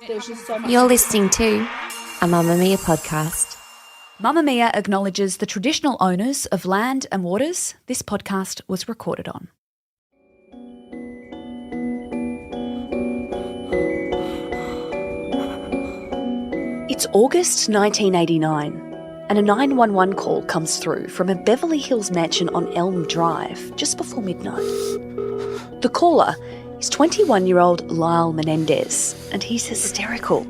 there's just so much. You're listening to a Mamma Mia podcast. Mamma Mia acknowledges the traditional owners of land and waters this podcast was recorded on. It's August 1989. And a 911 call comes through from a Beverly Hills mansion on Elm Drive just before midnight. The caller is 21-year-old Lyle Menendez, and he's hysterical.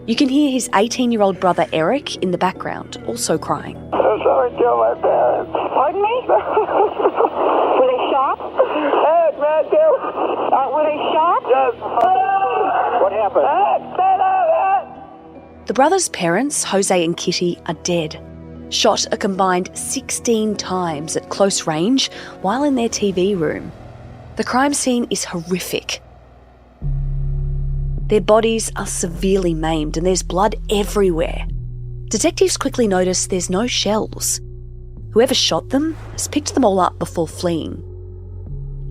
You can hear his 18-year-old brother Erik in the background, also crying. Someone killed my parents. Pardon me? Were they shot? Eric, Matthew. Were they shot? Yes. What happened? The brothers' parents, Jose and Kitty, are dead. Shot a combined 16 times at close range while in their TV room. The crime scene is horrific. Their bodies are severely maimed and there's blood everywhere. Detectives quickly notice there's no shells. Whoever shot them has picked them all up before fleeing.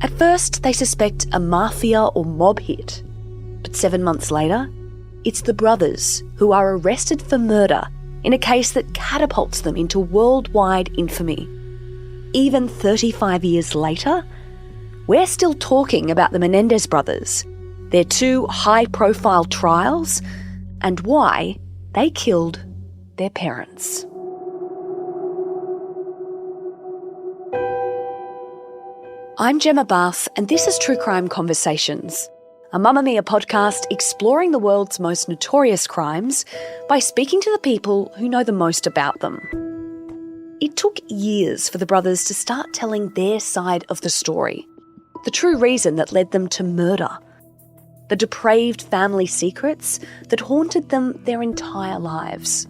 At first, they suspect a mafia or mob hit. But 7 months later, it's the brothers who are arrested for murder in a case that catapults them into worldwide infamy. Even 35 years later, we're still talking about the Menendez brothers, their two high-profile trials, and why they killed their parents. I'm Gemma Bath, and this is True Crime Conversations, a Mamma Mia podcast exploring the world's most notorious crimes by speaking to the people who know the most about them. It took years for the brothers to start telling their side of the story, the true reason that led them to murder, the depraved family secrets that haunted them their entire lives.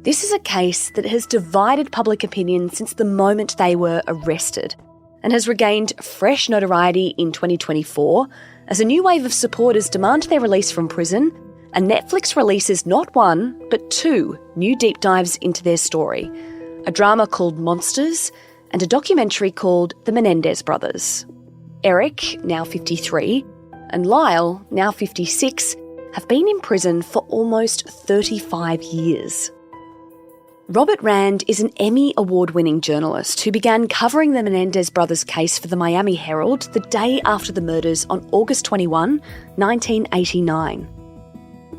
This is a case that has divided public opinion since the moment they were arrested and has regained fresh notoriety in 2024 as a new wave of supporters demand their release from prison, and Netflix releases not one, but two new deep dives into their story, a drama called Monsters and a documentary called The Menendez Brothers. Erik, now 53, and Lyle, now 56, have been in prison for almost 35 years. Robert Rand is an Emmy award-winning journalist who began covering the Menendez brothers' case for the Miami Herald the day after the murders on August 21, 1989.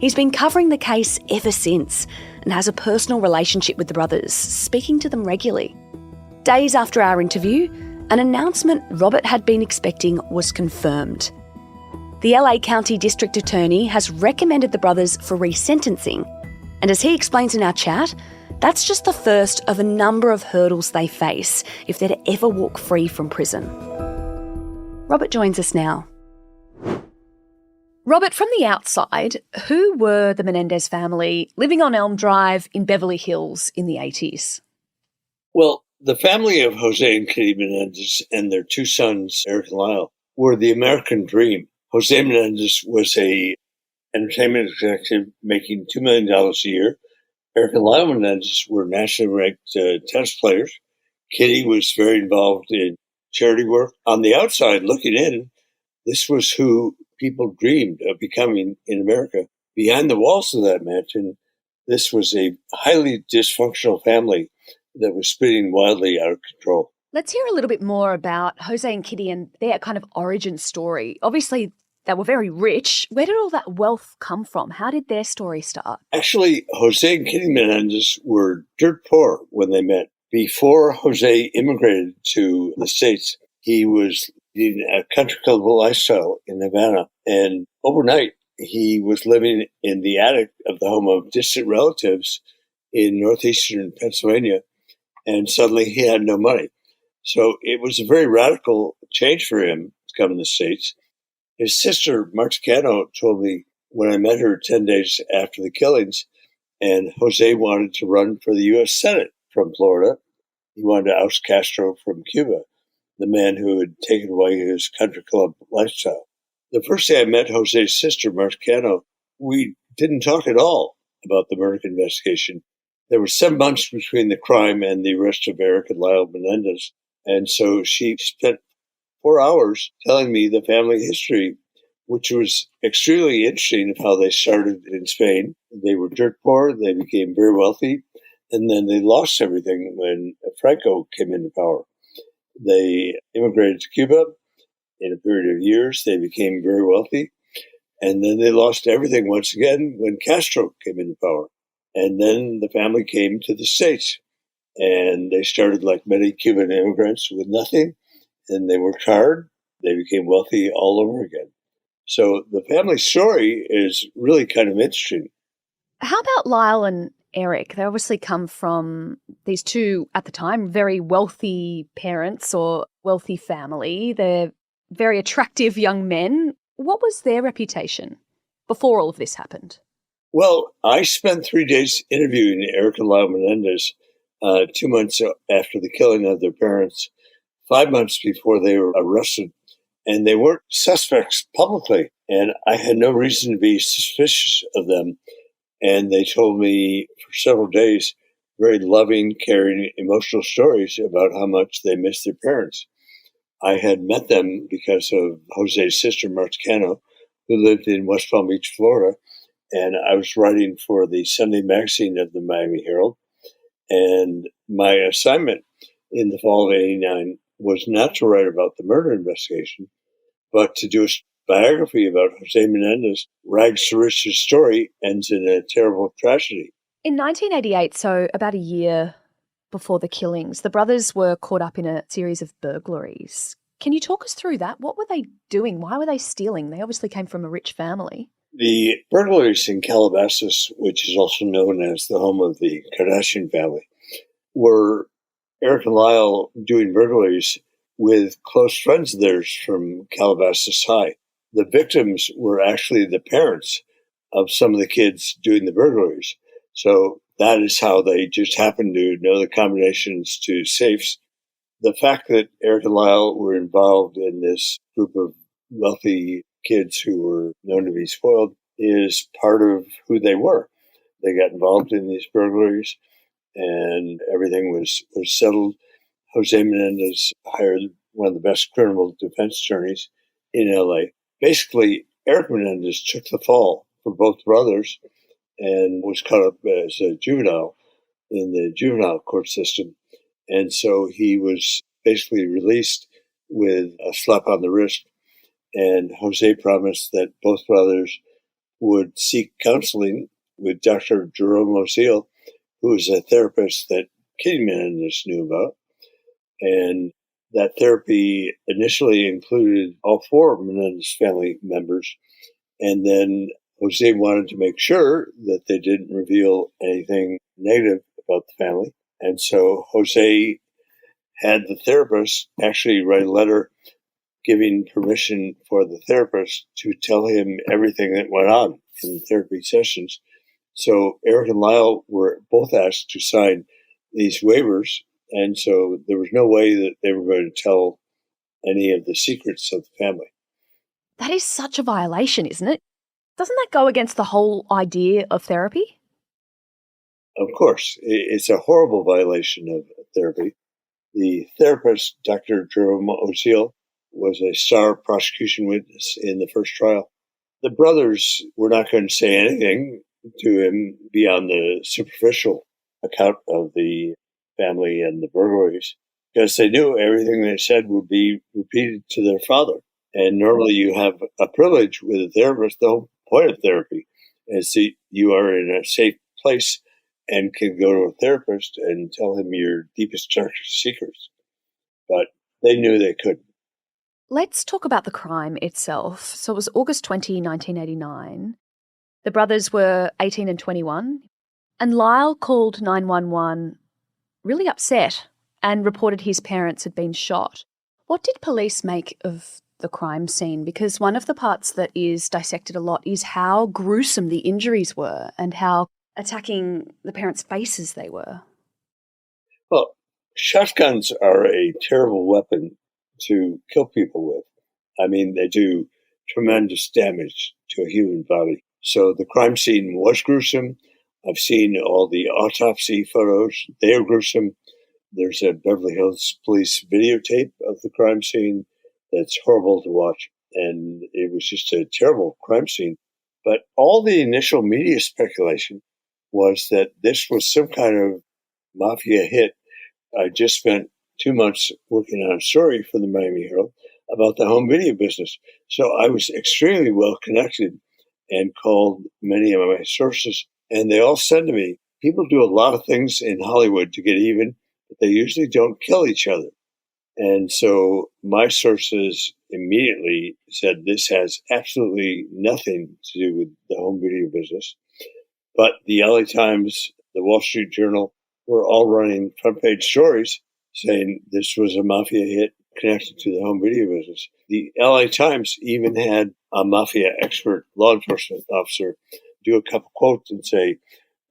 He's been covering the case ever since and has a personal relationship with the brothers, speaking to them regularly. Days after our interview, an announcement Robert had been expecting was confirmed. The LA County District Attorney has recommended the brothers for resentencing, and as he explains in our chat, that's just the first of a number of hurdles they face if they're to ever walk free from prison. Robert joins us now. Robert, from the outside, who were the Menendez family living on Elm Drive in Beverly Hills in the 80s? Well, the family of Jose and Kitty Menendez and their two sons, Erik and Lyle, were the American dream. Jose Menendez was an entertainment executive making $2 million a year. Erik and Lyle Menendez were nationally ranked tennis players. Kitty was very involved in charity work. On the outside, looking in, this was who people dreamed of becoming in America. Behind the walls of that mansion, this was a highly dysfunctional family that was spinning wildly out of control. Let's hear a little bit more about Jose and Kitty and their kind of origin story. Obviously, they were very rich. Where did all that wealth come from? How did their story start? Actually, Jose and Kitty Menendez were dirt poor when they met. Before Jose immigrated to the States, he was leading a country club lifestyle in Havana. And overnight, he was living in the attic of the home of distant relatives in northeastern Pennsylvania. And suddenly he had no money. So it was a very radical change for him to come to the States. His sister, Marticano, told me when I met her 10 days after the killings, and Jose wanted to run for the U.S. Senate from Florida. He wanted to oust Castro from Cuba, the man who had taken away his country club lifestyle. The first day I met Jose's sister, Marticano, we didn't talk at all about the murder investigation. There were 7 months between the crime and the arrest of Erik and Lyle Menendez. And so she spent 4 hours telling me the family history, which was extremely interesting of how they started in Spain. They were dirt poor, they became very wealthy, and then they lost everything when Franco came into power. They immigrated to Cuba. In a period of years, they became very wealthy, and then they lost everything once again when Castro came into power. And then the family came to the States, and they started like many Cuban immigrants with nothing, and they worked hard. They became wealthy all over again. So the family story is really kind of interesting. How about Lyle and Erik? They obviously come from these two, at the time, very wealthy parents or wealthy family. They're very attractive young men. What was their reputation before all of this happened? Well, I spent 3 days interviewing Erik and Lyle Menendez 2 months after the killing of their parents, 5 months before they were arrested. And they weren't suspects publicly. And I had no reason to be suspicious of them. And they told me for several days very loving, caring, emotional stories about how much they missed their parents. I had met them because of Jose's sister, Marta Cano, who lived in West Palm Beach, Florida. And I was writing for the Sunday magazine of the Miami Herald. And my assignment in the fall of '89 was not to write about the murder investigation, but to do a biography about Jose Menendez. Rags to riches story ends in a terrible tragedy. In 1988, so about a year before the killings, the brothers were caught up in a series of burglaries. Can you talk us through that? What were they doing? Why were they stealing? They obviously came from a rich family. The burglaries in Calabasas, which is also known as the home of the Kardashian family, were Erik and Lyle doing burglaries with close friends of theirs from Calabasas High. The victims were actually the parents of some of the kids doing the burglaries. So that is how they just happened to know the combinations to safes. The fact that Erik and Lyle were involved in this group of wealthy kids who were known to be spoiled is part of who they were. They got involved in these burglaries, and everything was settled. Jose Menendez hired one of the best criminal defense attorneys in LA. Basically, Erik Menendez took the fall for both brothers and was caught up as a juvenile in the juvenile court system. And so he was basically released with a slap on the wrist. And Jose promised that both brothers would seek counseling with Dr. Jerome O'Seal, who was a therapist that Kitty Menendez knew about. And that therapy initially included all four Menendez family members. And then Jose wanted to make sure that they didn't reveal anything negative about the family. And so Jose had the therapist actually write a letter giving permission for the therapist to tell him everything that went on in the therapy sessions. So Erik and Lyle were both asked to sign these waivers. And so there was no way that they were going to tell any of the secrets of the family. That is such a violation, isn't it? Doesn't that go against the whole idea of therapy? Of course, it's a horrible violation of therapy. The therapist, Dr. Jerome O'Seal, was a star prosecution witness in the first trial. The brothers were not going to say anything to him beyond the superficial account of the family and the burglaries, because they knew everything they said would be repeated to their father. And normally you have a privilege with a therapist. The whole point of therapy is that you are in a safe place and can go to a therapist and tell him your deepest, darkest secrets. But they knew they couldn't. Let's talk about the crime itself. So it was August 20, 1989. The brothers were 18 and 21, and Lyle called 911 really upset and reported his parents had been shot. What did police make of the crime scene? Because one of the parts that is dissected a lot is how gruesome the injuries were and how attacking the parents' faces they were. Well, shotguns are a terrible weapon to kill people with. I mean, they do tremendous damage to a human body. So the crime scene was gruesome. I've seen all the autopsy photos. They are gruesome. There's a Beverly Hills police videotape of the crime scene that's horrible to watch. and it was just a terrible crime scene. But all the initial media speculation was that this was some kind of mafia hit. I just spent 2 months working on a story for the Miami Herald about the home video business. So I was extremely well connected and called many of my sources. And they all said to me, people do a lot of things in Hollywood to get even, but they usually don't kill each other. And so my sources immediately said this has absolutely nothing to do with the home video business. But the LA Times, the Wall Street Journal were all running front page stories saying this was a mafia hit connected to the home video business. The LA Times even had a mafia expert law enforcement officer do a couple quotes and say,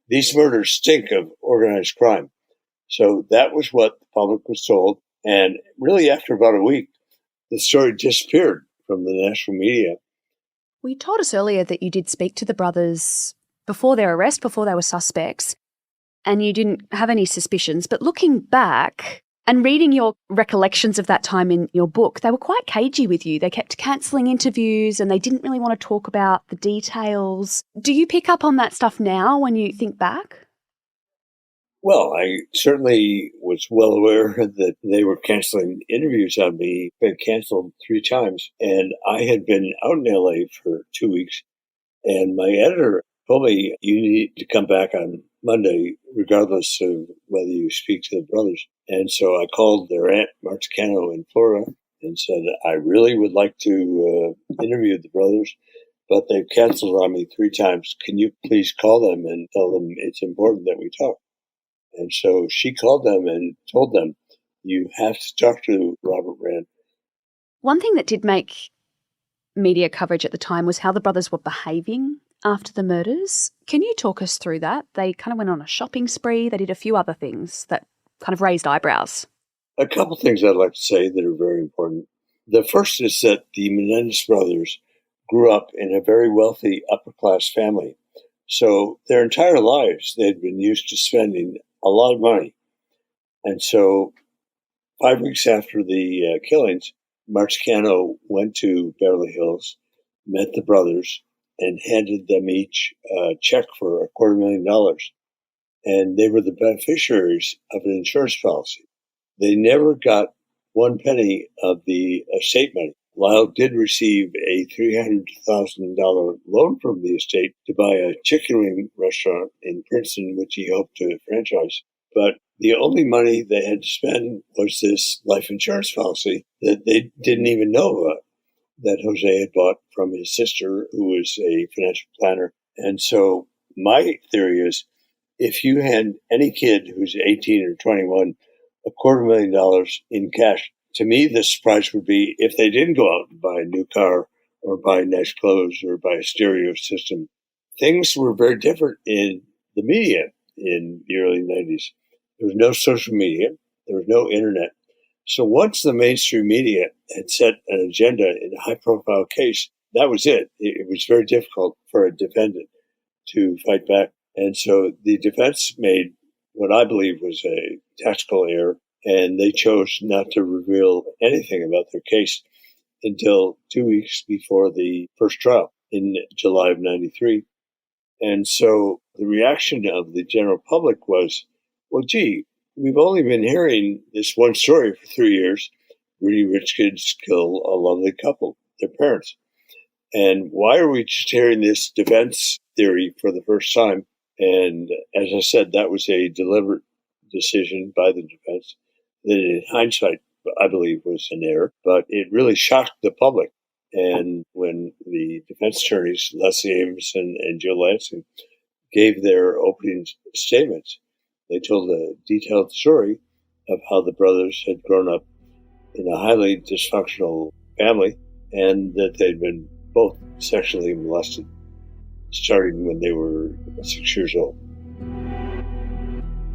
these murders stink of organized crime. So that was what the public was told. And really, after about a week, the story disappeared from the national media. Well, you told us earlier that you did speak to the brothers before their arrest, before they were suspects, and you didn't have any suspicions. But looking back and reading your recollections of that time in your book, they were quite cagey with you. They kept cancelling interviews and they didn't really want to talk about the details. Do you pick up on that stuff now when you think back? Well, I certainly was well aware that they were canceling interviews on me. Been canceled 3 times. And I had been out in LA for 2 weeks. And my editor told me, you need to come back on Monday, regardless of whether you speak to the brothers. And so I called their aunt, Martecano, in Florida, and said, I really would like to interview the brothers, but they've canceled on me 3 times. Can you please call them and tell them it's important that we talk? And so she called them and told them, you have to talk to Robert Rand. One thing that did make media coverage at the time was how the brothers were behaving after the murders. Can you talk us through that? They kind of went on a shopping spree. They did a few other things that kind of raised eyebrows. A couple things I'd like to say that are very important. The first is that the Menendez brothers grew up in a very wealthy upper-class family. So their entire lives, they'd been used to spending a lot of money. And so 5 weeks after the killings, Martecano went to Beverly Hills, met the brothers, and handed them each a check for $250,000. And they were the beneficiaries of an insurance policy. They never got 1 penny of the estate money. Lyle did receive a $300,000 loan from the estate to buy a chicken wing restaurant in Princeton, which he hoped to franchise. But the only money they had to spend was this life insurance policy that they didn't even know about, that Jose had bought from his sister, who was a financial planner. And so my theory is, if you had any kid who's 18 or 21, $250,000 in cash, to me, the surprise would be if they didn't go out and buy a new car or buy nice clothes or buy a stereo system. Things were very different in the media in the early 90s. There was no social media. There was no internet. So once the mainstream media had set an agenda in a high-profile case, that was it. It was very difficult for a defendant to fight back. And so the defense made what I believe was a tactical error, and they chose not to reveal anything about their case until 2 weeks before the first trial in July of 93. And so the reaction of the general public was, well, gee, we've only been hearing this one story for 3 years. Really rich kids kill a lovely couple, their parents. And why are we just hearing this defense theory for the first time? And as I said, that was a deliberate decision by the defense that in hindsight, I believe, was an error, but it really shocked the public. And when the defense attorneys, Leslie Amerson and Joe Lansing, gave their opening statements, they told a detailed story of how the brothers had grown up in a highly dysfunctional family and that they'd been both sexually molested starting when they were 6 years old.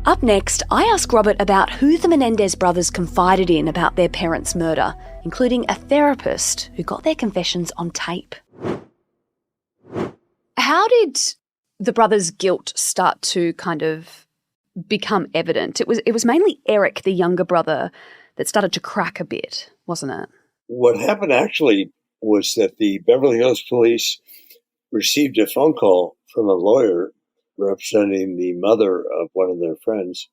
Up next, I ask Robert about who the Menendez brothers confided in about their parents' murder, including a therapist who got their confessions on tape. How did the brothers' guilt start to kind of become evident? It was mainly Erik, the younger brother, that started to crack a bit, wasn't it? What happened actually was that the Beverly Hills police received a phone call from a lawyer representing the mother of one of their friends.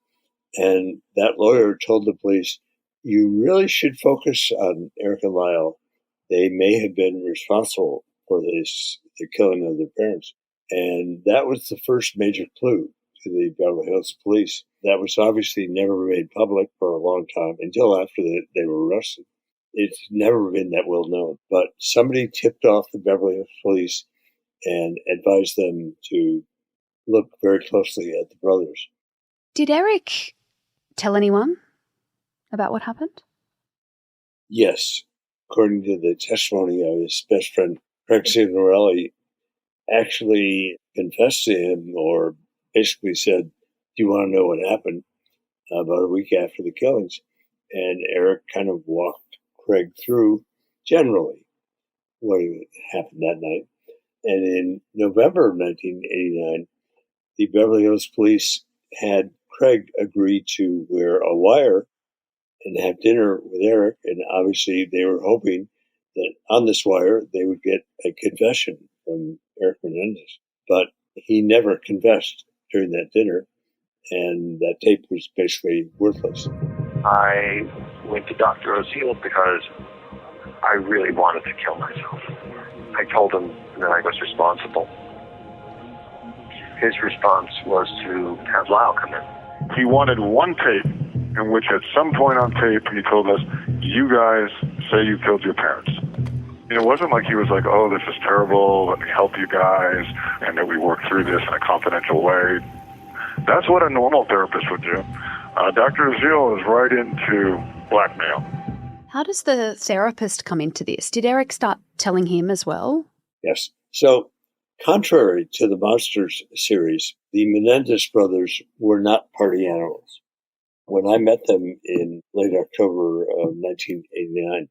And that lawyer told the police, you really should focus on Erik and Lyle. They may have been responsible for the killing of their parents. And that was the first major clue to the Beverly Hills police. That was obviously never made public for a long time until after they were arrested. It's never been that well known. But somebody tipped off the Beverly Hills police and advised them to look very closely at the brothers. Did Erik tell anyone about what happened? Yes. According to the testimony of his best friend, Craig Signorelli, actually confessed to him, or basically said, do you want to know what happened? About a week after the killings. And Erik kind of walked Craig through generally what happened that night. And in November of 1989, the Beverly Hills police had Craig agree to wear a wire and have dinner with Erik. And obviously they were hoping that on this wire they would get a confession from Erik Menendez. But he never confessed during that dinner, and that tape was basically worthless. I went to Dr. O'Seal because I really wanted to kill myself. I told him that I was responsible. His response was to have Lyle come in. He wanted one tape in which at some point on tape he told us, you guys say you killed your parents. And it wasn't like he was like, oh, this is terrible, let me help you guys, and that we work through this in a confidential way. That's what a normal therapist would do. Dr. O'Seal is right into blackmail. How does the therapist come into this? Did Erik start telling him as well? Yes. So, contrary to the Monsters series, the Menendez brothers were not party animals. When I met them in late October of 1989,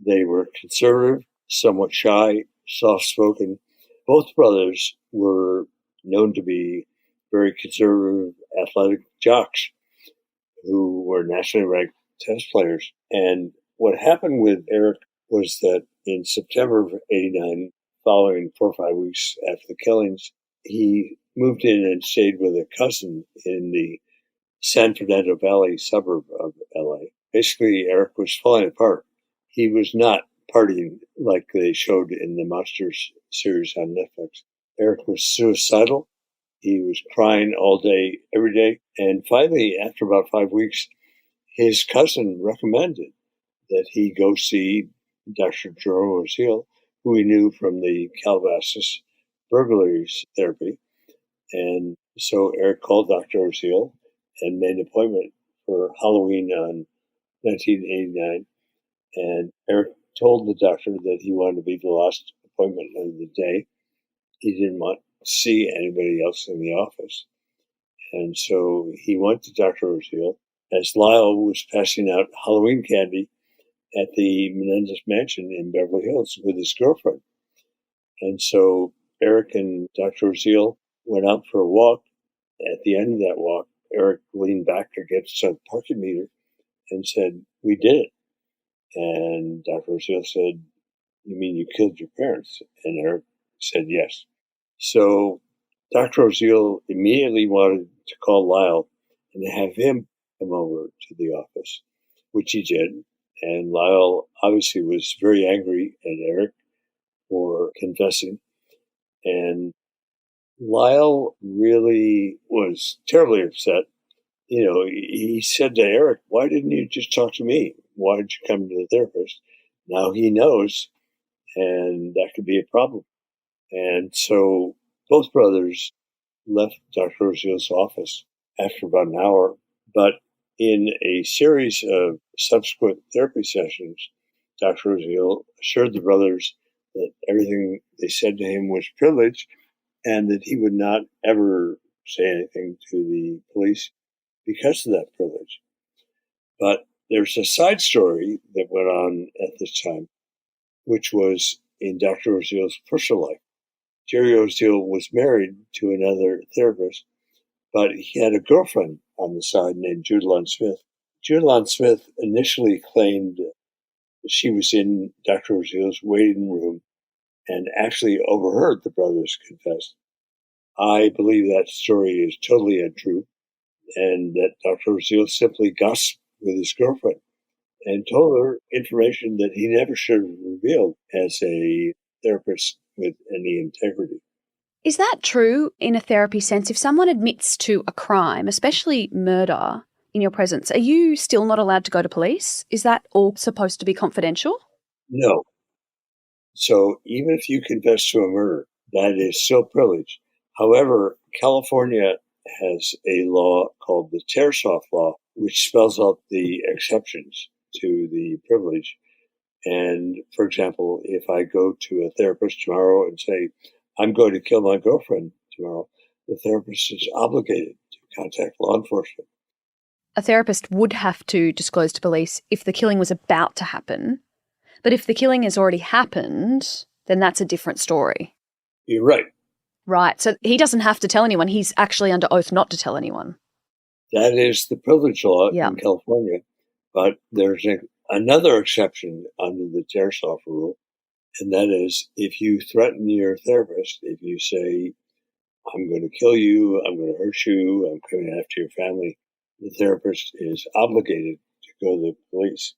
they were conservative, somewhat shy, soft-spoken. Both brothers were known to be very conservative, athletic jocks who were nationally ranked tennis players. And what happened with Erik was that in September of 89, following 4 or 5 weeks after the killings, he moved in and stayed with a cousin in the San Fernando Valley suburb of LA. Basically, Erik was falling apart. He was not partying like they showed in the Monsters series on Netflix. Erik was suicidal. He was crying all day, every day. And finally, after about 5 weeks, his cousin recommended that he go see Dr. Jerome O'Seal, who he knew from the Calabasas burglaries therapy. And so Erik called Dr. O'Seal and made an appointment for Halloween on 1989. And Erik told the doctor that he wanted to be the last appointment of the day. He didn't want to see anybody else in the office. And so he went to Dr. O'Seal as Lyle was passing out Halloween candy at the Menendez mansion in Beverly Hills with his girlfriend. And so Erik and Dr. O'Seal went out for a walk. At the end of that walk, Erik leaned back against a parking meter and said, we did it. And Dr. O'Seal said, you mean you killed your parents? And Erik said yes. So Dr. O'Seal immediately wanted to call Lyle and have him come over to the office, which he did. And Lyle obviously was very angry at Erik for confessing. And Lyle really was terribly upset. You know, he said to Erik, why didn't you just talk to me? Why did you come to the therapist? Now he knows, and that could be a problem. And so both brothers left Dr. O'Seal's office after about an hour. But in a series of subsequent therapy sessions, Dr. O'Seal assured the brothers that everything they said to him was privileged and that he would not ever say anything to the police because of that privilege. But there's a side story that went on at this time, which was in Dr. O'Seal's personal life. Jerry O'Seal was married to another therapist, but he had a girlfriend on the side named Judalyn Smith. Judalyn Smith initially claimed She was in Dr. Oziel's waiting room and actually overheard the brothers confess. I believe that story is totally untrue, and that Dr. Oziel simply gossiped with his girlfriend and told her information that he never should have revealed as a therapist with any integrity. Is that true in a therapy sense? If someone admits to a crime, especially murder, in your presence, are you still not allowed to go to police? Is that all supposed to be confidential? No. So even if you confess to a murder, that is still privilege. However, California has a law called the Tear-Soft Law, which spells out the exceptions to the privilege. And for example, if I go to a therapist tomorrow and say, I'm going to kill my girlfriend tomorrow, the therapist is obligated to contact law enforcement. A therapist would have to disclose to police if the killing was about to happen. But if the killing has already happened, then that's a different story. You're right. Right. So he doesn't have to tell anyone. He's actually under oath not to tell anyone. That is the privilege law in California. But there's another exception under the Tear-Soft rule, and that is if you threaten your therapist, if you say, I'm going to kill you, I'm going to hurt you, I'm coming after your family, the therapist is obligated to go to the police.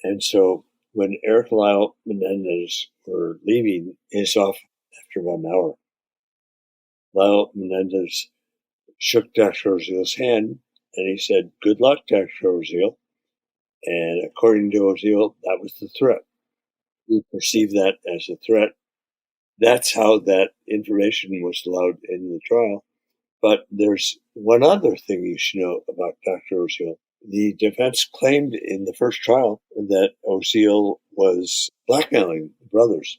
And so when Erik and Lyle Menendez were leaving his office after about an hour, Lyle Menendez shook Dr. Oziel's hand and he said, good luck, Dr. Oziel. And according to Oziel, that was the threat. He perceived that as a threat. That's how that information was allowed in the trial. But there's one other thing you should know about Dr. Oziel. The defense claimed in the first trial that Oziel was blackmailing the brothers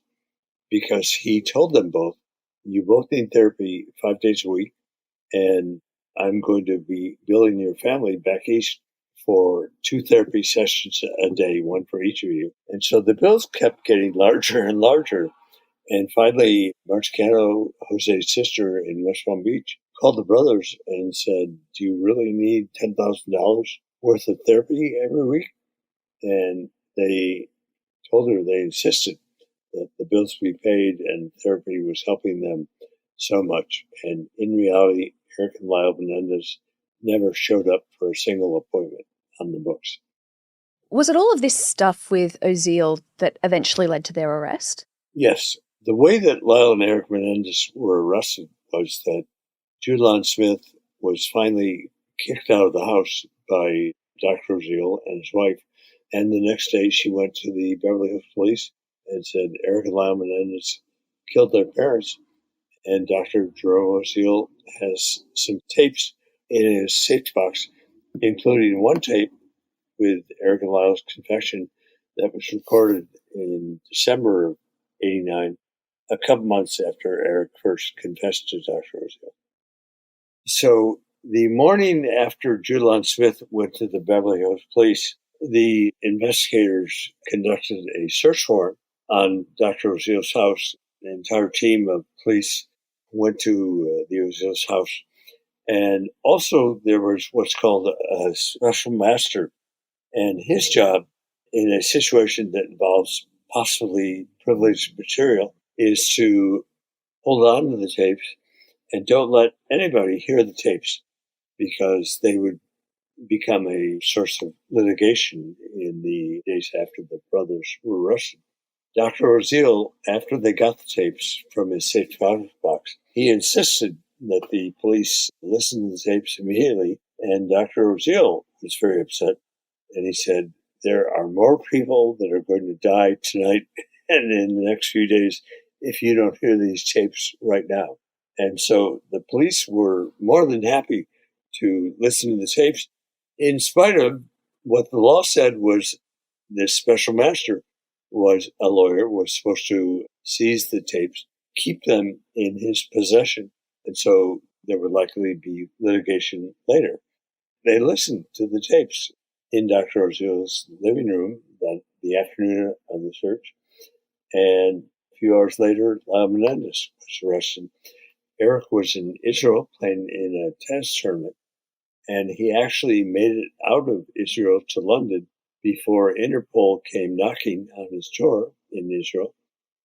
because he told them both, you both need therapy 5 days a week, and I'm going to be billing your family back east for 2 therapy sessions a day, one for each of you. And so the bills kept getting larger and larger. And finally, Marcano, Jose's sister in West Palm Beach, called the brothers and said, do you really need $10,000 worth of therapy every week? And they told her, they insisted that the bills be paid and therapy was helping them so much. And in reality, Erik and Lyle Menendez never showed up for a single appointment on the books. Was it all of this stuff with Oziel that eventually led to their arrest? Yes. The way that Lyle and Erik Menendez were arrested was that Judelon Smith was finally kicked out of the house by Dr. Oziel and his wife. And the next day she went to the Beverly Hills police and said Erik and Lyle Menendez killed their parents. And Dr. Jerome Oziel has some tapes in his safety box, including one tape with Erik and Lyle's confession that was recorded in December of '89, a couple months after Erik first confessed to Dr. Oziel. So the morning after Judelon Smith went to the Beverly Hills police, the investigators conducted a search warrant on Dr. Oziel's house. The entire team of police went to the Oziel's house. And also there was what's called a special master. And his job in a situation that involves possibly privileged material is to hold on to the tapes and don't let anybody hear the tapes because they would become a source of litigation in the days after the brothers were arrested. Dr. Oziel, after they got the tapes from his safe box, he insisted that the police listen to the tapes immediately, and Dr. Oziel was very upset, and he said, there are more people that are going to die tonight and in the next few days if you don't hear these tapes right now. And so the police were more than happy to listen to the tapes, in spite of what the law said was this special master was a lawyer, was supposed to seize the tapes, keep them in his possession, and so there would likely be litigation later. They listened to the tapes in Dr. Oziel's living room that the afternoon of the search, and a few hours later, Lyle Menendez was arrested. Erik was in Israel playing in a tennis tournament, and he actually made it out of Israel to London before Interpol came knocking on his door in Israel.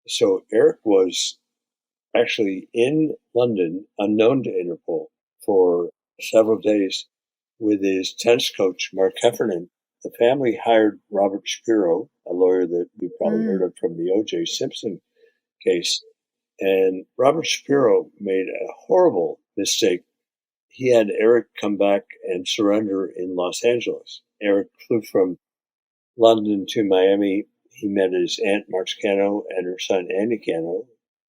So Erik was actually in London, unknown to Interpol, for several days with his tennis coach, Mark Heffernan. The family hired Robert Shapiro, a lawyer that you probably heard of from the O.J. Simpson case. And Robert Shapiro made a horrible mistake. He had Erik come back and surrender in Los Angeles. Erik flew from London to Miami. He met his aunt, Marge Cano, and her son, Andy Cano,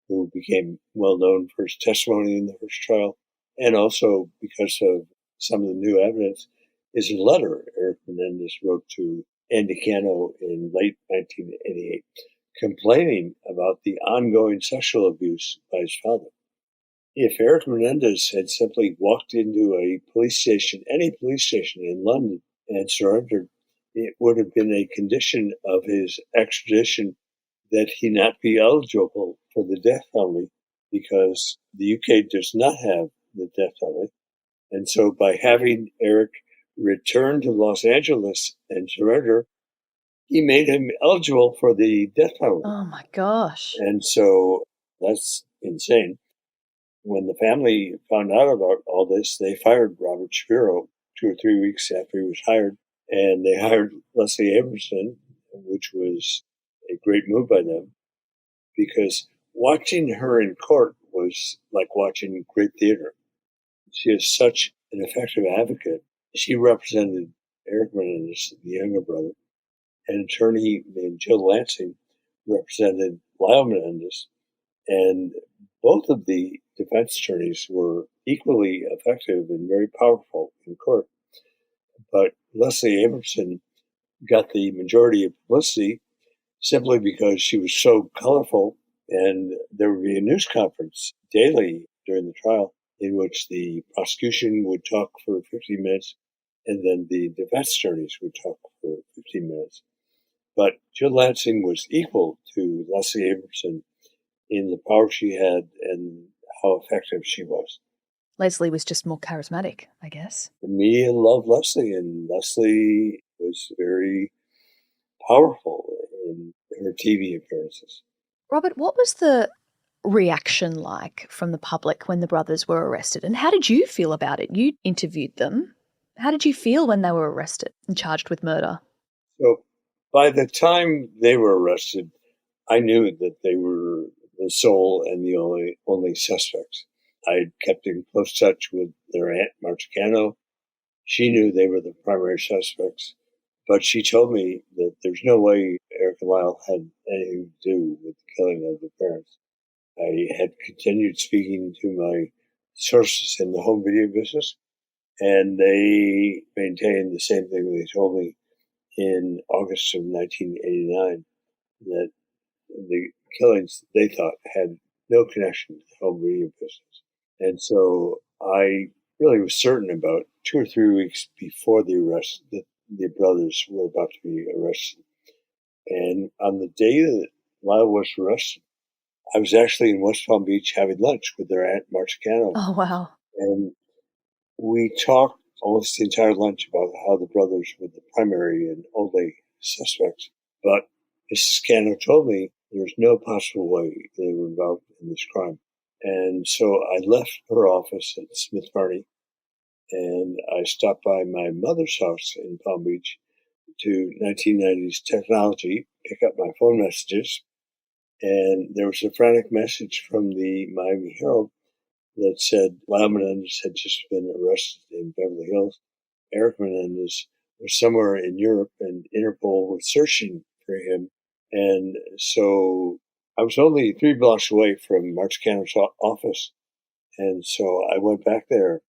who became well known for his testimony in the first trial, and also because of some of the new evidence, is a letter Erik Menendez wrote to Andy Cano in late 1988, complaining about the ongoing sexual abuse by his father. If Erik Menendez had simply walked into a police station, any police station in London, and surrendered, it would have been a condition of his extradition that he not be eligible for the death penalty, because the UK does not have the death penalty. And so by having Erik return to Los Angeles and surrender, he made him eligible for the death penalty. Oh my gosh. And so that's insane. When the family found out about all this, they fired Robert Shapiro 2 or 3 weeks after he was hired, and they hired Leslie Abramson, which was a great move by them, because watching her in court was like watching great theater. She is such an effective advocate. She represented Erik Menendez, the younger brother. An attorney named Jill Lansing represented Lyle Menendez, and both of the defense attorneys were equally effective and very powerful in court. But Leslie Abramson got the majority of publicity simply because she was so colorful, and there would be a news conference daily during the trial in which the prosecution would talk for 15 minutes, and then the defense attorneys would talk for 15 minutes. But Jill Lansing was equal to Leslie Abramson in the power she had and how effective she was. Leslie was just more charismatic, I guess. The media loved Leslie, and Leslie was very powerful in her TV appearances. Robert, what was the reaction like from the public when the brothers were arrested, and how did you feel about it? You interviewed them. How did you feel when they were arrested and charged with murder? So by the time they were arrested, I knew that they were the sole and the only suspects. I kept in close touch with their aunt, Marge Cano. She knew they were the primary suspects, but she told me that there's no way Erik and Lyle had anything to do with the killing of the parents. I had continued speaking to my sources in the home video business, and they maintained the same thing they told me in August of 1989, that the killings, they thought, had no connection to the home video business. And so I really was certain about 2 or 3 weeks before the arrest that the brothers were about to be arrested. And on the day that Lyle was arrested, I was actually in West Palm Beach having lunch with their aunt, Marge Cano. Oh, wow. And we talked almost the entire lunch about how the brothers were the primary and only suspects. But Mrs. Cano told me there's no possible way they were involved in this crime. And so I left her office at Smith Barney, and I stopped by my mother's house in Palm Beach to 1990s technology, pick up my phone messages. And there was a frantic message from the Miami Herald that said Lyle Menendez had just been arrested in Beverly Hills. Erik Menendez was somewhere in Europe, and Interpol was searching for him. And so I was only 3 blocks away from Marge Cano's office. And so I went back there,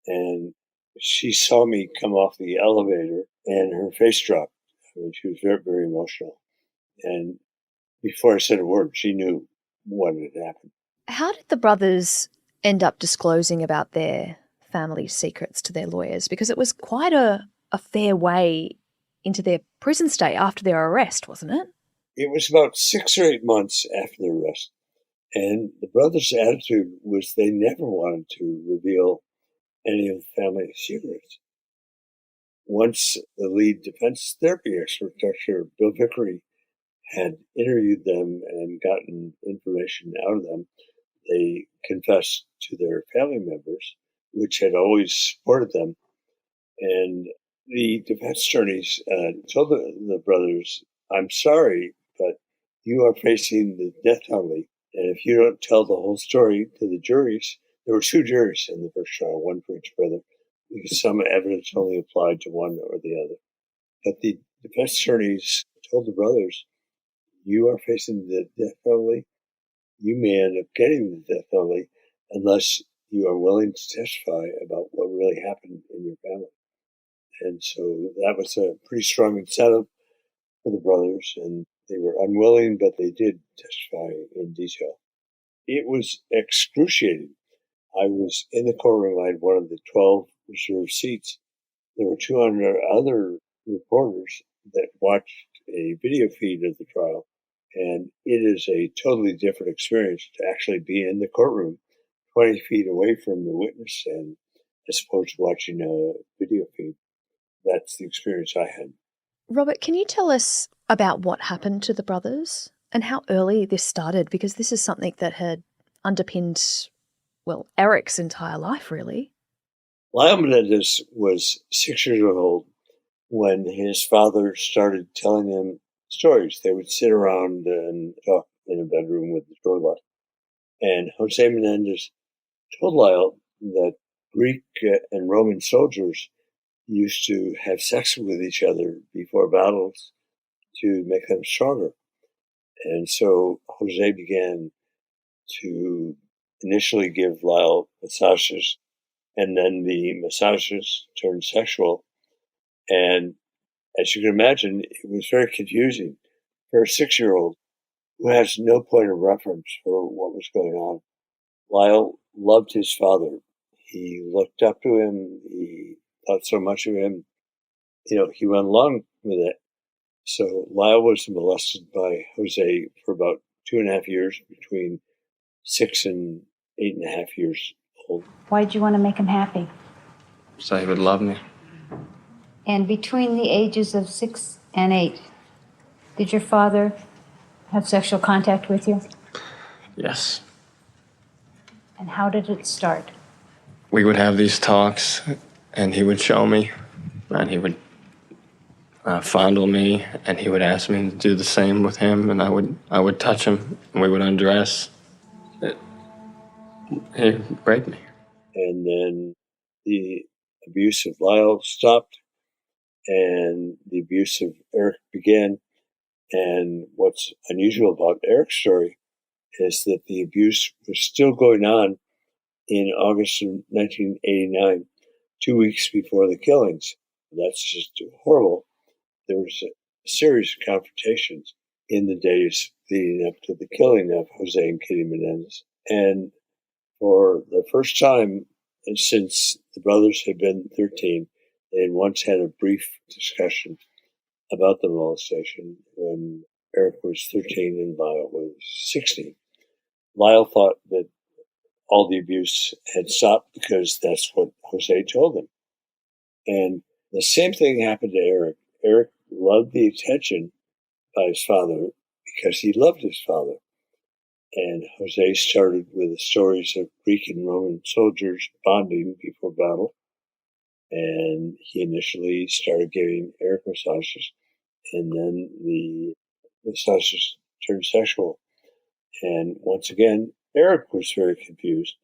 and she saw me come off the elevator, and her face dropped. I mean, she was very, very emotional. And before I said a word, she knew what had happened. How did the brothers end up disclosing about their family secrets to their lawyers? Because it was quite a fair way into their prison stay after their arrest, wasn't it? It was about 6 or 8 months after the arrest. And the brothers' attitude was they never wanted to reveal any of the family secrets. once the lead defense therapy expert, Dr. Bill Vickery, had interviewed them and gotten information out of them, they confessed to their family members, which had always supported them. And the defense attorneys told the brothers, "I'm sorry, but you are facing the death penalty. And if you don't tell the whole story to the juries," there were 2 juries in the first trial, one for each brother, because some evidence only applied to one or the other. But the defense attorneys told the brothers, "You are facing the death penalty. You may end up getting the death penalty unless you are willing to testify about what really happened in your family." And so that was a pretty strong incentive for the brothers, and they were unwilling, but they did testify in detail. It was excruciating. I was in the courtroom. I had one of the 12 reserved seats. There were 200 other reporters that watched a video feed of the trial, and it is a totally different experience to actually be in the courtroom 20 feet away from the witness stand as opposed to watching a video feed. That's the experience I had. Robert, can you tell us about what happened to the brothers and how early this started? Because this is something that had underpinned, well, Erik's entire life, really. Lyle Menendez was 6 years old when his father started telling him stories. They would sit around and talk in a bedroom with the door locked. And Jose Menendez told Lyle that Greek and Roman soldiers used to have sex with each other before battles to make them stronger. And so Jose began to initially give Lyle massages, and then the massages turned sexual. And as you can imagine, it was very confusing for a 6-year-old who has no point of reference for what was going on. Lyle loved his father. He looked up to him. He thought so much of him. He went along with it. So Lyle was molested by Jose for about 2.5 years, between 6 and 8.5 years old. Why did you want to make him happy? So he would love me. And between the ages of 6 and 8, did your father have sexual contact with you? Yes. And how did it start? We would have these talks, and he would show me, and he would fondle me, and he would ask me to do the same with him, and I would touch him, and we would undress. He would break me. And then the abuse of Lyle stopped, and the abuse of Erik began. And what's unusual about Erik's story is that the abuse was still going on in August of 1989, 2 weeks before the killings. That's just horrible. There was a series of confrontations in the days leading up to the killing of Jose and Kitty Menendez. And for the first time since the brothers had been 13, they had once had a brief discussion about the molestation when Erik was 13 and Lyle was 16. Lyle thought that all the abuse had stopped because that's what Jose told him. And the same thing happened to Erik. Erik loved the attention by his father because he loved his father. And Jose started with the stories of Greek and Roman soldiers bonding before battle. And he initially started giving Erik massages, and then the massages turned sexual. And once again, Erik was very confused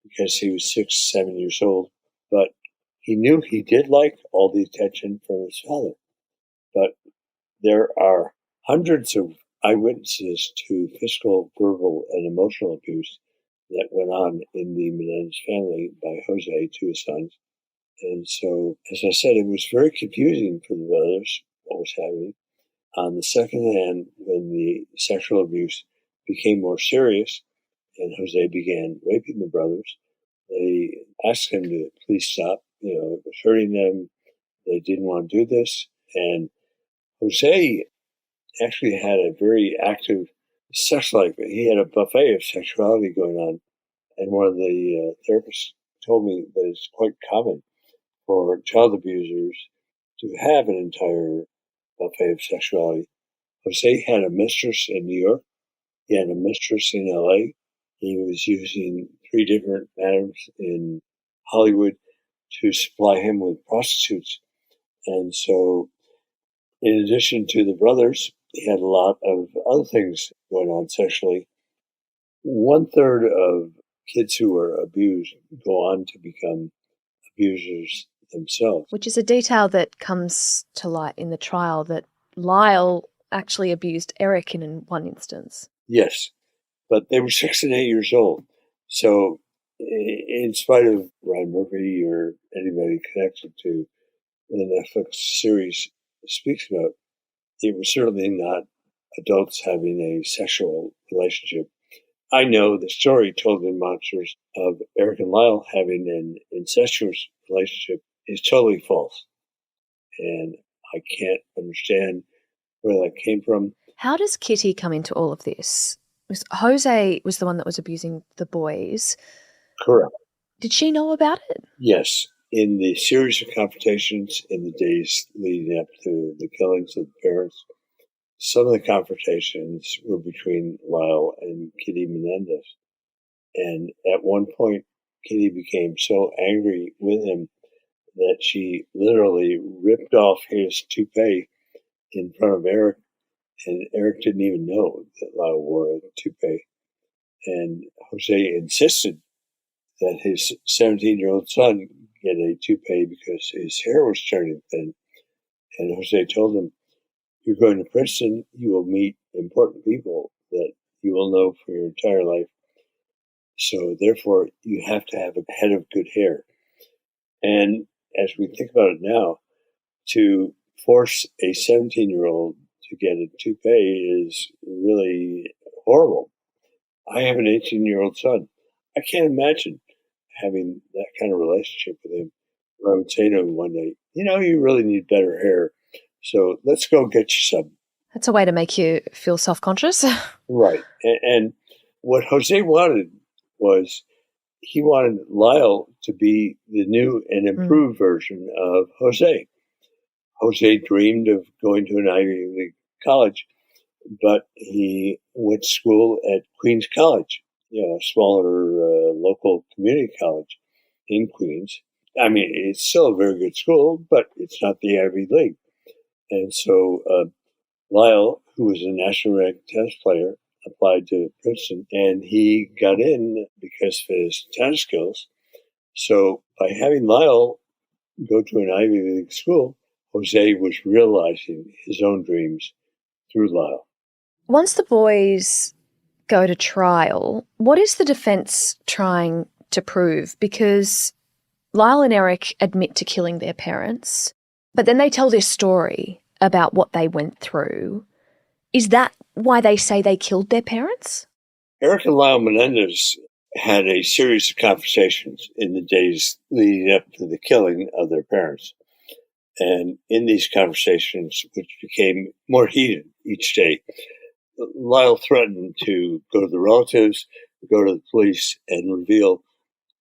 because he was 6, 7 years old, but he knew he did like all the attention from his father. But there are hundreds of eyewitnesses to physical, verbal, and emotional abuse that went on in the Menendez family by Jose to his sons. And so, as I said, it was very confusing for the brothers what was happening. On the second hand, when the sexual abuse became more serious and Jose began raping the brothers, they asked him to please stop. It was hurting them. They didn't want to do this. And Jose actually had a very active sex life. He had a buffet of sexuality going on. And one of the therapists told me that it's quite common for child abusers to have an entire buffet of sexuality. Jose had a mistress in New York. He had a mistress in LA. He was using 3 different madams in Hollywood to supply him with prostitutes. And so, in addition to the brothers, he had a lot of other things going on sexually. 1/3 of kids who are abused go on to become abusers themselves. Which is a detail that comes to light in the trial, that Lyle actually abused Erik in one instance. Yes, but they were 6 and 8 years old. So, in spite of Ryan Murphy or anybody connected to the Netflix series speaks about, it was certainly not adults having a sexual relationship. I know the story told in Monsters of Erik and Lyle having an incestuous relationship is totally false. And I can't understand where that came from. How does Kitty come into all of this? Because Jose was the one that was abusing the boys. Correct. Did she know about it? Yes. In the series of confrontations in the days leading up to the killings of the parents, some of the confrontations were between Lyle and Kitty Menendez. And at one point, Kitty became so angry with him that she literally ripped off his toupee in front of Erik, and Erik didn't even know that Lyle wore a toupee. And Jose insisted that his 17-year-old son get a toupee because his hair was turning thin. And Jose told him, "You're going to Princeton, you will meet important people that you will know for your entire life. So therefore, you have to have a head of good hair." And as we think about it now, to force a 17-year-old to get a toupee is really horrible. I have an 18-year-old son. I can't imagine having that kind of relationship with him. I would say to him one day, you really need better hair. So let's go get you some. That's a way to make you feel self-conscious. Right. And what Jose wanted was he wanted Lyle to be the new and improved version of Jose. Jose dreamed of going to an Ivy League college, but he went to school at Queens College, a smaller local community college in Queens. I mean, it's still a very good school, but it's not the Ivy League. And so Lyle, who was a national ranked tennis player, applied to Princeton, and he got in because of his tennis skills. So by having Lyle go to an Ivy League school, Jose was realizing his own dreams through Lyle. Once the boys go to trial, what is the defense trying to prove? Because Lyle and Erik admit to killing their parents, but then they tell their story about what they went through. Is that why they say they killed their parents? Erik and Lyle Menendez had a series of conversations in the days leading up to the killing of their parents. And in these conversations, which became more heated each day, Lyle threatened to go to the relatives, go to the police, and reveal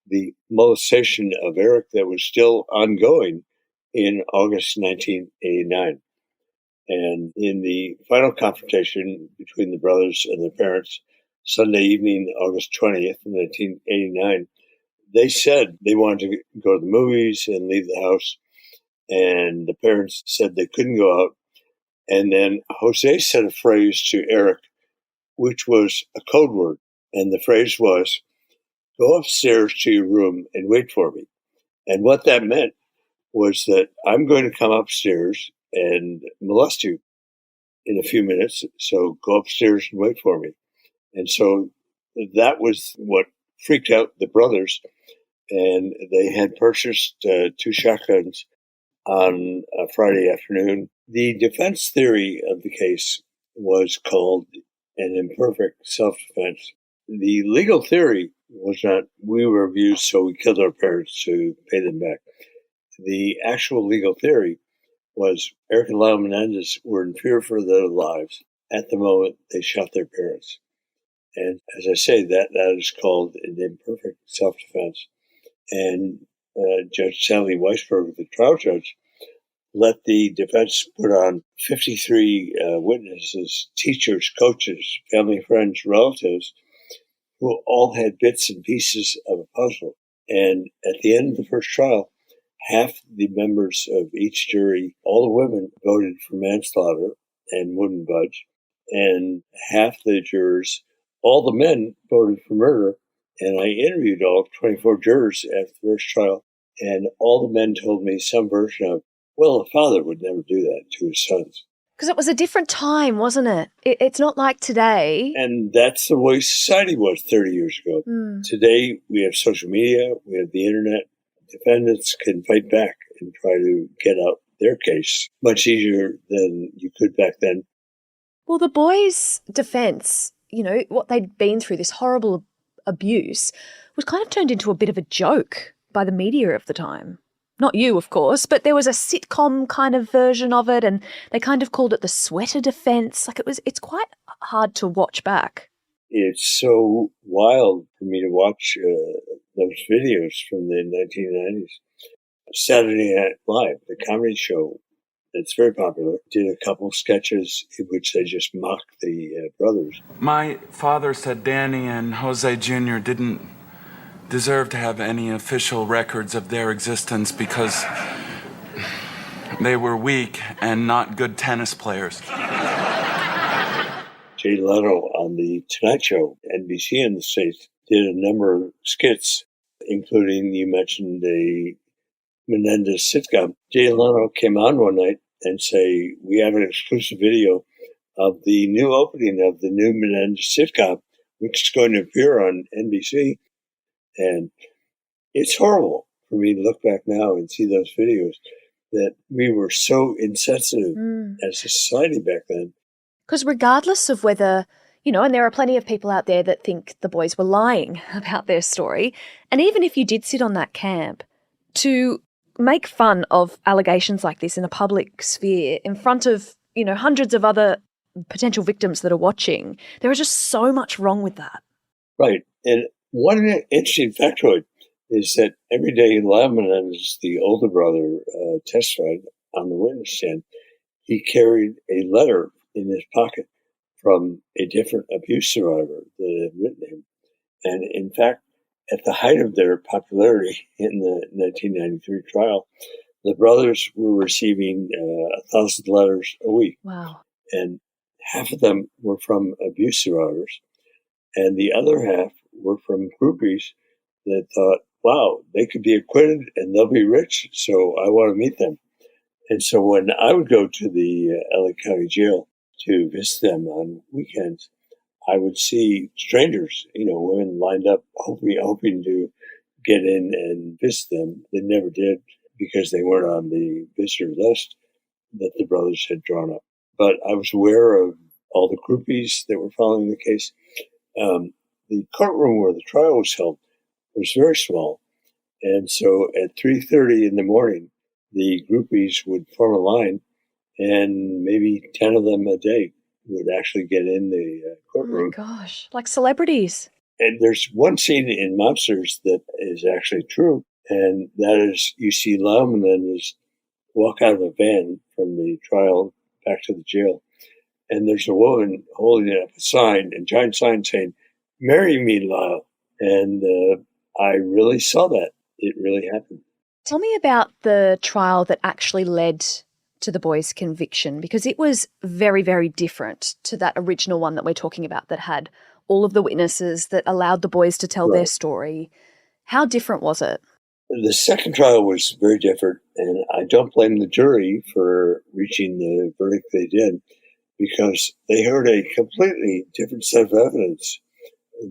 the molestation of Erik that was still ongoing in August 1989. And in the final confrontation between the brothers and their parents, Sunday evening, August 20th, 1989, they said they wanted to go to the movies and leave the house. And the parents said they couldn't go out. And then Jose said a phrase to Erik, which was a code word. And the phrase was, "Go upstairs to your room and wait for me." And what that meant was that I'm going to come upstairs and molest you in a few minutes. So go upstairs and wait for me. And so that was what freaked out the brothers. And they had purchased 2 shotguns on a Friday afternoon. The defense theory of the case was called an imperfect self-defense. The legal theory was not, we were abused, so we killed our parents to pay them back. The actual legal theory was Erik and Lyle Menendez were in fear for their lives at the moment they shot their parents. And as I say, that is called an imperfect self-defense. And Judge Sally Weisberg, the trial judge, let the defense put on 53 witnesses, teachers, coaches, family, friends, relatives, who all had bits and pieces of a puzzle. And at the end of the first trial, half the members of each jury, all the women, voted for manslaughter and wouldn't budge. And half the jurors, all the men, voted for murder. And I interviewed all 24 jurors at the first trial. And all the men told me some version of, well, a father would never do that to his sons. Because it was a different time, wasn't it? It's not like today. And that's the way society was 30 years ago. Today, we have social media, we have the internet. Defendants can fight back and try to get out their case much easier than you could back then. Well, the boys' defense, what they'd been through, this horrible abuse, was kind of turned into a bit of a joke by the media of the time. Not you, of course, but there was a sitcom kind of version of it, and they kind of called it the sweater defense. It's quite hard to watch back. It's so wild for me to watch those videos from the 1990s. Saturday Night Live, the comedy show that's very popular, did a couple sketches in which they just mocked the brothers. My father said Danny and Jose Jr. didn't deserve to have any official records of their existence because they were weak and not good tennis players. Jay Leno on the Tonight Show, NBC in the States, did a number of skits, including, you mentioned, a Menendez sitcom. Jay Leno came on one night and say, we have an exclusive video of the new opening of the new Menendez sitcom, which is going to appear on NBC. And it's horrible for me to look back now and see those videos, that we were so insensitive as a society back then. Because regardless of whether, and there are plenty of people out there that think the boys were lying about their story, and even if you did sit on that camp, to make fun of allegations like this in a public sphere in front of, hundreds of other potential victims that are watching, there is just so much wrong with that. Right. And one interesting factoid is that every day Lyle Menendez, the older brother, testified on the witness stand. He carried a letter in his pocket from a different abuse survivor that had written him. And in fact, at the height of their popularity in the 1993 trial, the brothers were receiving 1,000 letters a week. Wow. And half of them were from abuse survivors, and the other half were from groupies that thought, wow, they could be acquitted and they'll be rich, so I want to meet them. And so when I would go to the LA County Jail to visit them on weekends, I would see strangers, women lined up hoping to get in and visit them. They never did because they weren't on the visitor list that the brothers had drawn up. But I was aware of all the groupies that were following the case. The courtroom where the trial was held was very small. And so at 3:30 in the morning, the groupies would form a line, and maybe 10 of them a day would actually get in the courtroom. Oh my gosh, like celebrities. And there's one scene in Mobsters that is actually true, and that is you see Lyle Menendez walk out of a van from the trial back to the jail, and there's a woman holding up a sign, a giant sign saying, "Marry me, Lyle." And I really saw that. It really happened. Tell me about the trial that actually led to the boys' conviction, because it was very, very different to that original one that we're talking about that had all of the witnesses that allowed the boys to tell their story. How different was it? The second trial was very different, and I don't blame the jury for reaching the verdict they did, because they heard a completely different set of evidence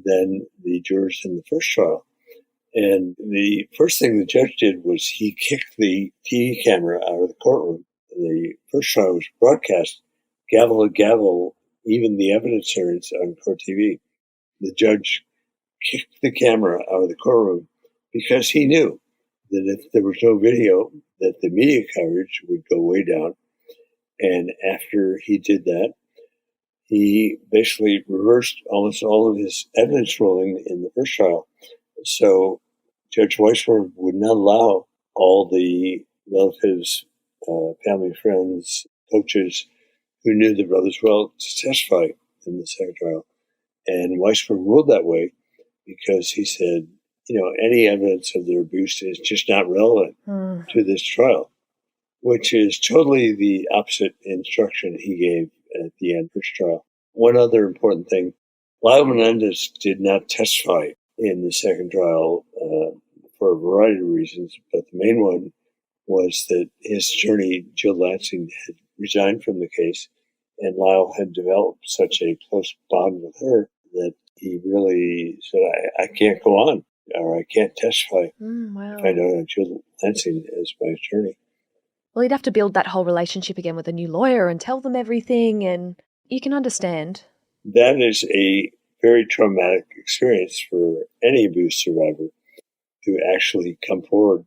than the jurors in the first trial. And the first thing the judge did was he kicked the TV camera out of the courtroom. The first trial was broadcast gavel to gavel, even the evidence hearings on court TV. The judge kicked the camera out of the courtroom because he knew that if there was no video, that the media coverage would go way down. And after he did that, he basically reversed almost all of his evidence ruling in the first trial. So Judge Weisberg would not allow all the relatives family, friends, coaches who knew the brothers well to testify in the second trial. And Weisberg ruled that way because he said, any evidence of their abuse is just not relevant to this trial, which is totally the opposite instruction he gave at the end of his trial. One other important thing, Lyle Menendez did not testify in the second trial for a variety of reasons, but the main one was that his attorney, Jill Lansing, had resigned from the case, and Lyle had developed such a close bond with her that he really said, I can't go on, or I can't testify if I don't have Jill Lansing as my attorney. Well, he'd have to build that whole relationship again with a new lawyer and tell them everything, and you can understand. That is a very traumatic experience for any abuse survivor to actually come forward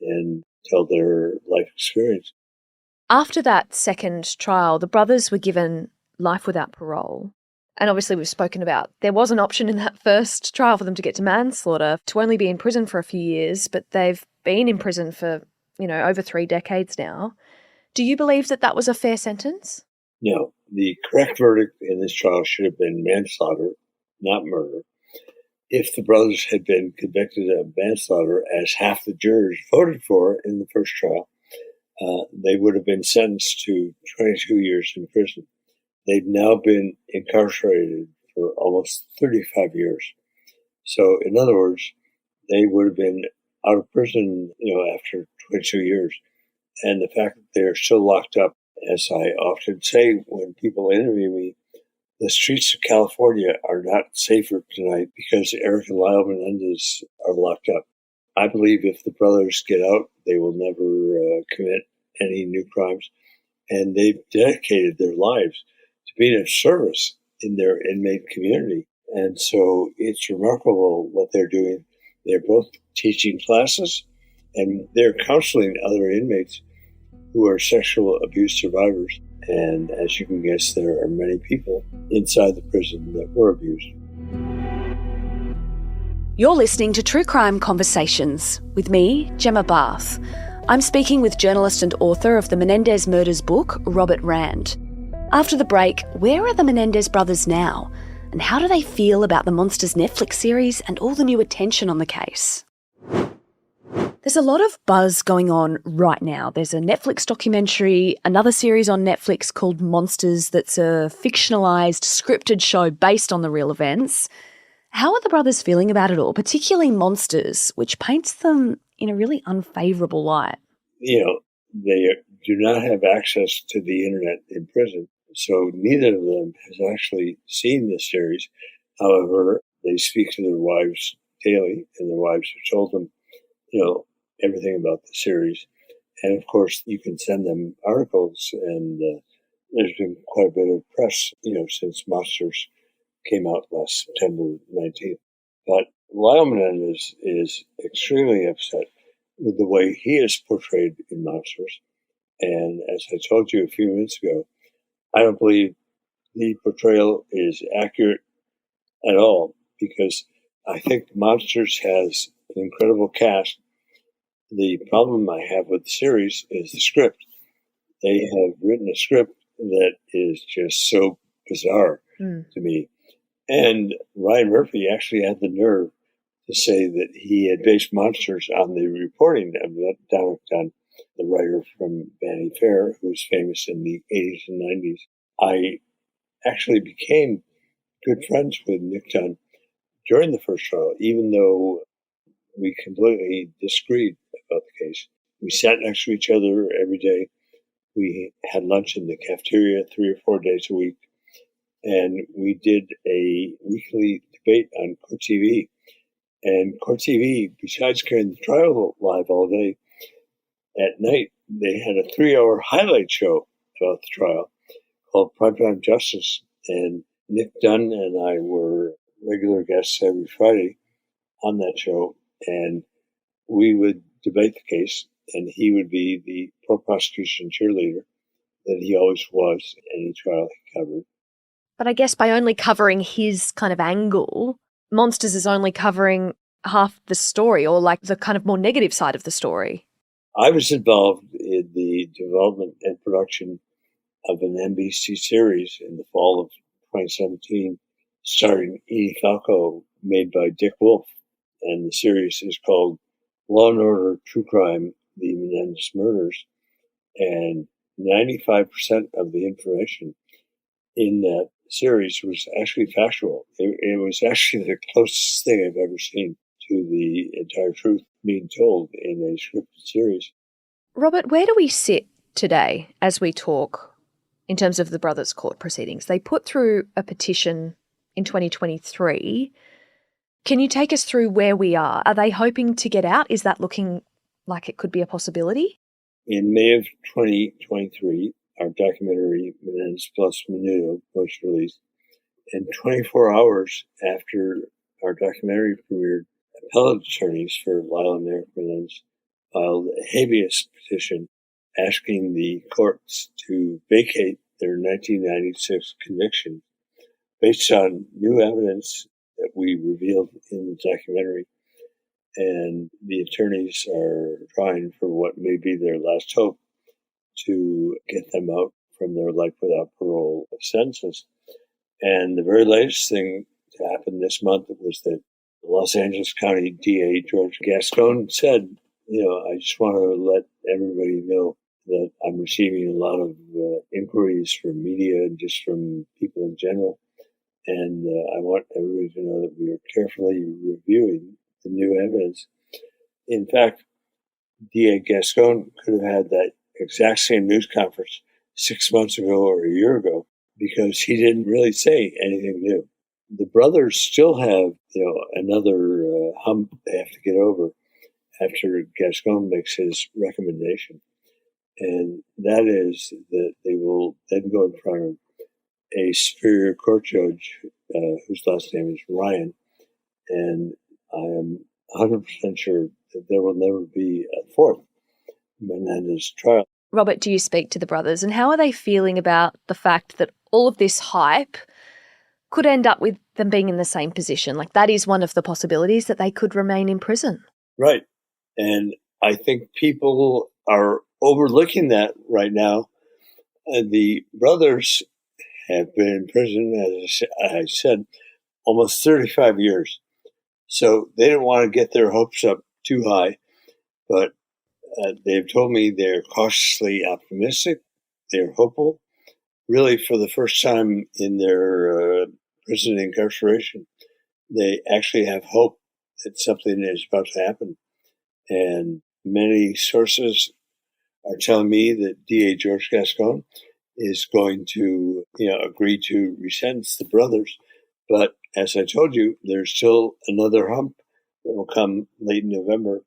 and tell their life experience. After that second trial, the brothers were given life without parole. And obviously we've spoken about there was an option in that first trial for them to get to manslaughter, to only be in prison for a few years, but they've been in prison for, over 3 decades now. Do you believe that that was a fair sentence? No. The correct verdict in this trial should have been manslaughter, not murder. If the brothers had been convicted of manslaughter, as half the jurors voted for in the first trial, they would have been sentenced to 22 years in prison. They've now been incarcerated for almost 35 years. So, in other words, they would have been out of prison, after 22 years. And the fact that they're still locked up, as I often say when people interview me, the streets of California are not safer tonight because Erik and Lyle Menendez are locked up. I believe if the brothers get out, they will never commit any new crimes. And they've dedicated their lives to being of service in their inmate community. And so it's remarkable what they're doing. They're both teaching classes and they're counseling other inmates who are sexual abuse survivors. And as you can guess, there are many people inside the prison that were abused. You're listening to True Crime Conversations with me, Gemma Barth. I'm speaking with journalist and author of the Menendez Murders book, Robert Rand. After the break, where are the Menendez brothers now? And how do they feel about the Monsters Netflix series and all the new attention on the case? There's a lot of buzz going on right now. There's a Netflix documentary, another series on Netflix called Monsters that's a fictionalised, scripted show based on the real events. How are the brothers feeling about it all, particularly Monsters, which paints them in a really unfavourable light? They do not have access to the internet in prison, so neither of them has actually seen the series. However, they speak to their wives daily, and their wives have told them, everything about the series. And of course, you can send them articles, and there's been quite a bit of press, since Monsters came out last September 19th. But Lyle Menendez is extremely upset with the way he is portrayed in Monsters. And as I told you a few minutes ago, I don't believe the portrayal is accurate at all, because I think Monsters has an incredible cast. The problem I have with the series is the script. They have written a script that is just so bizarre to me. And Ryan Murphy actually had the nerve to say that he had based Monsters on the reporting of Donald Dunn, the writer from Vanity Fair, who was famous in the 80s and 90s. I actually became good friends with Nick Dunn during the first trial, even though we completely disagreed about the case. We sat next to each other every day. We had lunch in the cafeteria 3 or 4 days a week. And we did a weekly debate on Court TV. And Court TV, besides carrying the trial live all day, at night they had a 3-hour highlight show about the trial called Primetime Justice. And Nick Dunn and I were regular guests every Friday on that show. And we would debate the case, and he would be the pro-prosecution cheerleader that he always was in any trial he covered. But I guess by only covering his kind of angle, Monsters is only covering half the story, or like the kind of more negative side of the story. I was involved in the development and production of an NBC series in the fall of 2017, starring Edie Falco, made by Dick Wolf. And the series is called Law and Order True Crime, The Menendez Murders. And 95% of the information in that series was actually factual. It was actually the closest thing I've ever seen to the entire truth being told in a scripted series. Robert, where do we sit today as we talk in terms of the brothers' court proceedings? They put through a petition in 2023. Can you take us through where we are? Are they hoping to get out? Is that looking like it could be a possibility? In May of 2023, our documentary Menendez plus Menudo was released, and 24 hours after our documentary premiered, appellate attorneys for Lyle and Erik Menendez filed a habeas petition asking the courts to vacate their 1996 conviction based on new evidence that we revealed in the documentary. And the attorneys are trying for what may be their last hope to get them out from their life without parole sentences. And the very latest thing to happen this month was that the Los Angeles County DA, George Gascon, said, I just want to let everybody know that I'm receiving a lot of inquiries from media and just from people in general. And I want everybody to know that we are carefully reviewing the new evidence. In fact, DA Gascon could have had that exact same news conference 6 months ago or a year ago because he didn't really say anything new. The brothers still have, another hump they have to get over after Gascon makes his recommendation. And that is that they will then go in front of a superior court judge whose last name is Ryan. And I am 100% sure that there will never be a fourth Menendez trial. Robert, do you speak to the brothers, and how are they feeling about the fact that all of this hype could end up with them being in the same position? Like, that is one of the possibilities, that they could remain in prison. Right. And I think people are overlooking that right now. The brothers have been in prison, as I said, almost 35 years. So they didn't want to get their hopes up too high, but they've told me they're cautiously optimistic. They're hopeful. Really, for the first time in their prison incarceration, they actually have hope that something is about to happen. And many sources are telling me that DA George Gascon is going to, agree to resentence the brothers. But as I told you, there's still another hump that will come late in November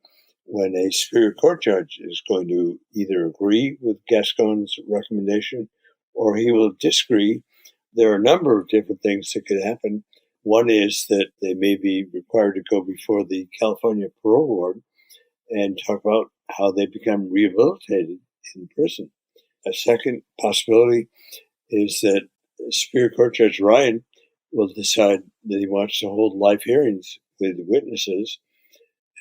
when a superior court judge is going to either agree with Gascon's recommendation or he will disagree. There are a number of different things that could happen. One is that they may be required to go before the California Parole Board and talk about how they become rehabilitated in prison. A second possibility is that Superior Court Judge Ryan will decide that he wants to hold live hearings with witnesses.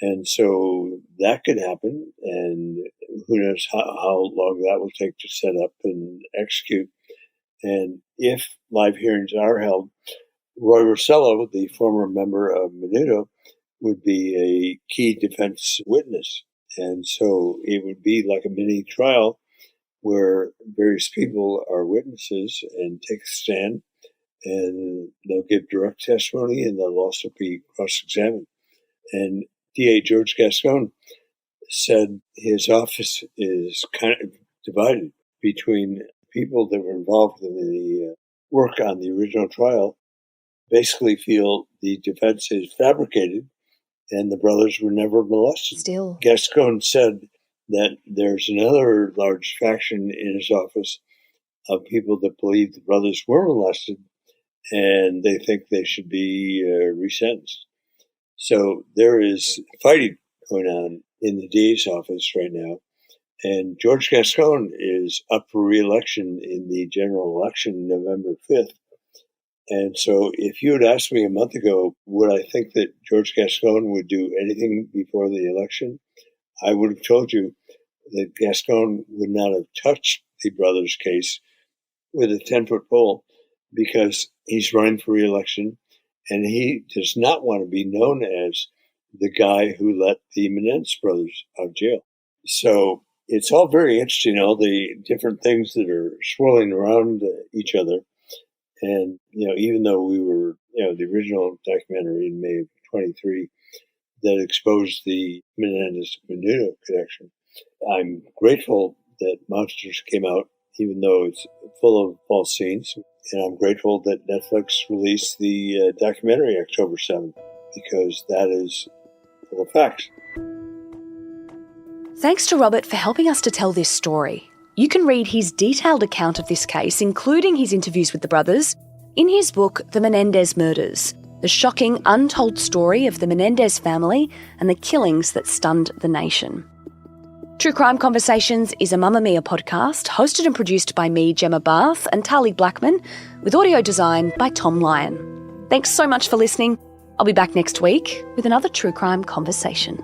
And so that could happen. And who knows how long that will take to set up and execute. And if live hearings are held, Roy Rossello, the former member of Menudo, would be a key defense witness. And so it would be like a mini trial where various people are witnesses and take a stand, and they'll give direct testimony and they'll also be cross-examined. And DA George Gascon said his office is kind of divided between people that were involved in the work on the original trial, basically feel the defense is fabricated and the brothers were never molested. Still. Gascon said that there's another large faction in his office of people that believe the brothers were molested and they think they should be resentenced. So there is fighting going on in the DA's office right now. And George Gascon is up for re-election in the general election November 5th. And so if you had asked me a month ago, would I think that George Gascon would do anything before the election? I would have told you that Gascon would not have touched the brothers' case with a 10-foot pole because he's running for re-election and he does not want to be known as the guy who let the Menendez brothers out of jail. So it's all very interesting, all the different things that are swirling around each other. And, even though we were, the original documentary in May of 23 that exposed the Menendez-Menudo connection, I'm grateful that Monsters came out, even though it's full of false scenes. And I'm grateful that Netflix released the documentary October 7th, because that is full of facts. Thanks to Robert for helping us to tell this story. You can read his detailed account of this case, including his interviews with the brothers, in his book, The Menendez Murders, the shocking, untold story of the Menendez family and the killings that stunned the nation. True Crime Conversations is a Mamma Mia podcast, hosted and produced by me, Gemma Barth, and Tali Blackman, with audio design by Tom Lyon. Thanks so much for listening. I'll be back next week with another True Crime Conversation.